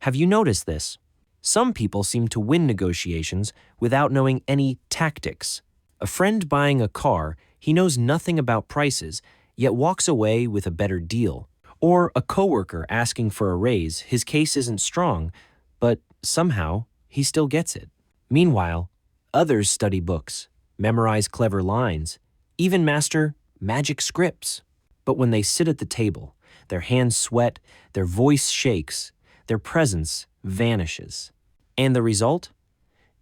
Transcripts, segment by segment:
Have you noticed this? Some people seem to win negotiations without knowing any tactics. A friend buying a car, he knows nothing about prices, yet walks away with a better deal. Or a coworker asking for a raise, his case isn't strong, but somehow he still gets it. Meanwhile, others study books, memorize clever lines, even master magic scripts. But when they sit at the table, their hands sweat, their voice shakes, their presence vanishes. And the result?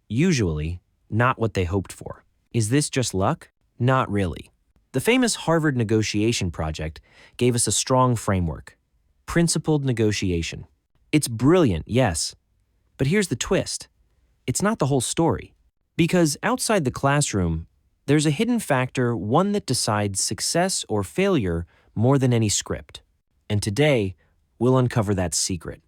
Usually, not what they hoped for. Is this just luck? Not really. The famous Harvard negotiation project gave us a strong framework. Principled negotiation. It's brilliant, yes. But here's the twist. It's not the whole story. Because outside the classroom, there's a hidden factor, one that decides success or failure more than any script. And today, we'll uncover that secret.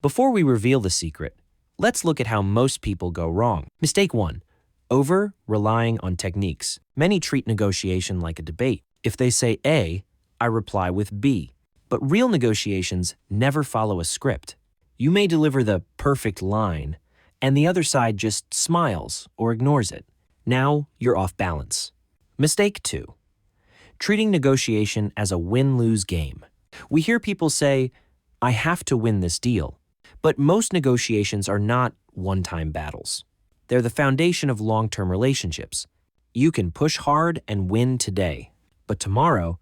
Before we reveal the secret, let's look at how most people go wrong. Mistake 1. Over-relying on techniques. Many treat negotiation like a debate. If they say A, I reply with B. But real negotiations never follow a script. You may deliver the perfect line, and the other side just smiles or ignores it. Now you're off balance. Mistake 2. Treating negotiation as a win-lose game. We hear people say, I have to win this deal. But most negotiations are not one-time battles. They're the foundation of long-term relationships. You can push hard and win today, but tomorrow,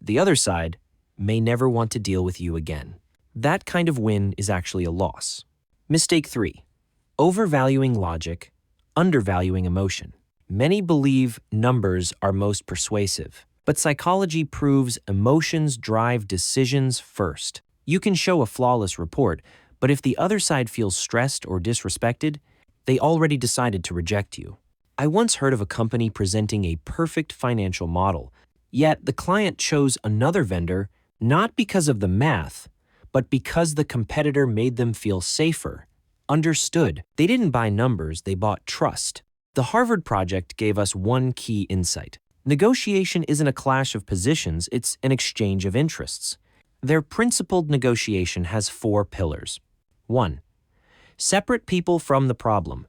the other side may never want to deal with you again. That kind of win is actually a loss. Mistake 3. Overvaluing logic, undervaluing emotion. Many believe numbers are most persuasive, but psychology proves emotions drive decisions first. You can show a flawless report, but if the other side feels stressed or disrespected, they already decided to reject you. I once heard of a company presenting a perfect financial model, yet the client chose another vendor not because of the math, but because the competitor made them feel safer, understood. They didn't buy numbers, they bought trust. The Harvard project gave us one key insight. Negotiation isn't a clash of positions, it's an exchange of interests. Their principled negotiation has 4 pillars. 1. Separate people from the problem.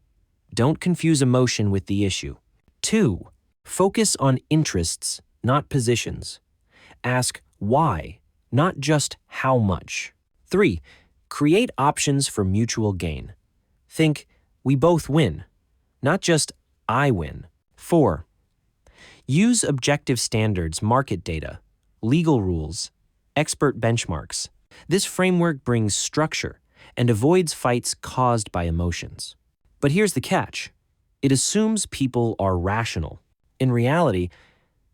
Don't confuse emotion with the issue. 2. Focus on interests, not positions. Ask why, not just how much. 3. Create options for mutual gain. Think, we both win, not just I win. 4. Use objective standards, market data, legal rules, expert benchmarks. This framework brings structure and avoids fights caused by emotions. But here's the catch. It assumes people are rational. In reality,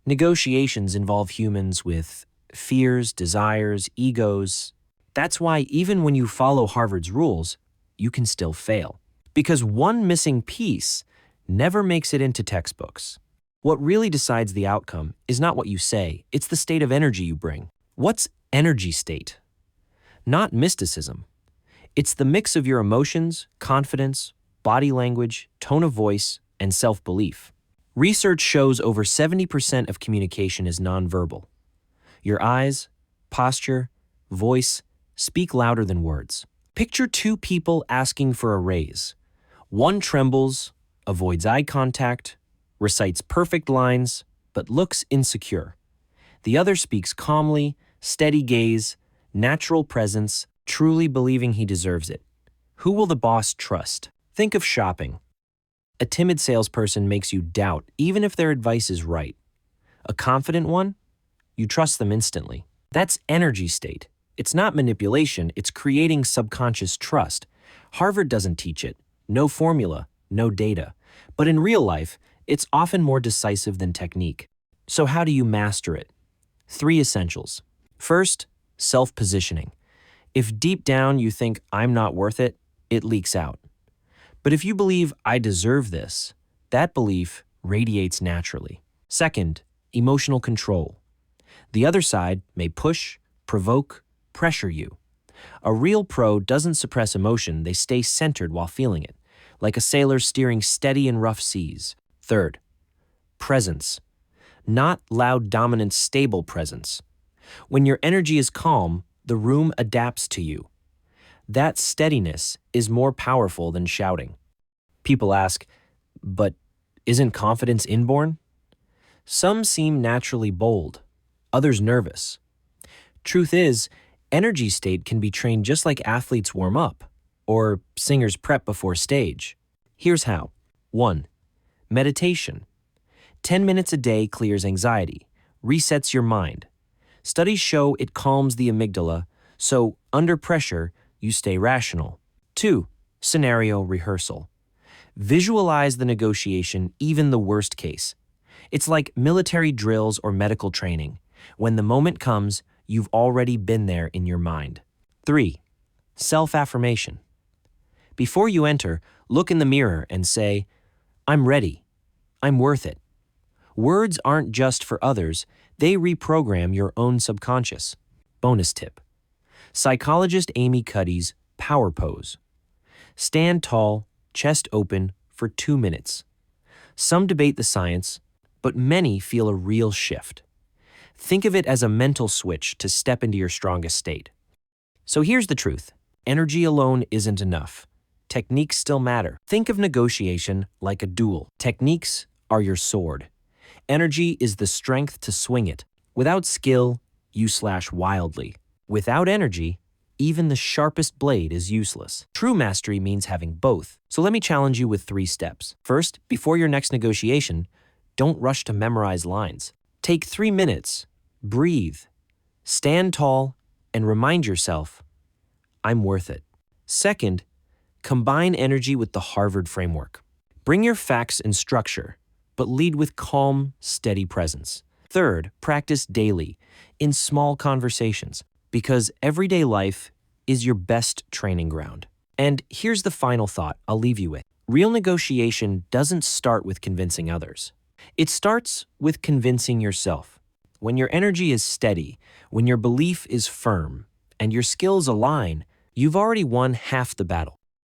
negotiations involve humans with fears, desires, egos. That's why even when you follow Harvard's rules, you can still fail. Because one missing piece never makes it into textbooks. What really decides the outcome is not what you say, it's the state of energy you bring. What's energy state? Not mysticism. It's the mix of your emotions, confidence, body language, tone of voice, and self-belief. Research shows over 70% of communication is nonverbal. Your eyes, posture, voice speak louder than words. Picture 2 people asking for a raise. One trembles, avoids eye contact, recites perfect lines, but looks insecure. The other speaks calmly, steady gaze, natural presence, truly believing he deserves it. Who will the boss trust? Think of shopping. A timid salesperson makes you doubt even if their advice is right. A confident one? You trust them instantly. That's energy state. It's not manipulation, it's creating subconscious trust. Harvard doesn't teach it. No formula, no data. But in real life, it's often more decisive than technique. So how do you master it? 3 essentials. First, self-positioning. If deep down you think I'm not worth it, it leaks out. But if you believe I deserve this, that belief radiates naturally. Second, emotional control. The other side may push, provoke, pressure you. A real pro doesn't suppress emotion, they stay centered while feeling it, like a sailor steering steady in rough seas. Third, presence. Not loud, dominant, stable presence. When your energy is calm, the room adapts to you. That steadiness is more powerful than shouting. People ask, but isn't confidence inborn? Some seem naturally bold, others nervous. Truth is, energy state can be trained just like athletes warm up or singers prep before stage. Here's how. 1. Meditation. 10 minutes a day clears anxiety, resets your mind. Studies show it calms the amygdala, so under pressure, you stay rational. 2. Scenario rehearsal. Visualize the negotiation, even the worst case. It's like military drills or medical training. When the moment comes, you've already been there in your mind. 3. Self-affirmation. Before you enter, look in the mirror and say, I'm ready. I'm worth it. Words aren't just for others, they reprogram your own subconscious. Bonus tip. Psychologist Amy Cuddy's power pose. Stand tall, chest open, for 2 minutes. Some debate the science, but many feel a real shift. Think of it as a mental switch to step into your strongest state. So here's the truth. Energy alone isn't enough. Techniques still matter. Think of negotiation like a duel. Techniques are your sword. Energy is the strength to swing it. Without skill, you slash wildly. Without energy, even the sharpest blade is useless. True mastery means having both. So let me challenge you with 3 steps. First, before your next negotiation, don't rush to memorize lines. Take 3 minutes, breathe, stand tall, and remind yourself, I'm worth it. Second, combine energy with the Harvard framework. Bring your facts and structure, but lead with calm, steady presence. Third, practice daily, in small conversations, because everyday life is your best training ground. And here's the final thought I'll leave you with. Real negotiation doesn't start with convincing others. It starts with convincing yourself. When your energy is steady, when your belief is firm, and your skills align, you've already won half the battle.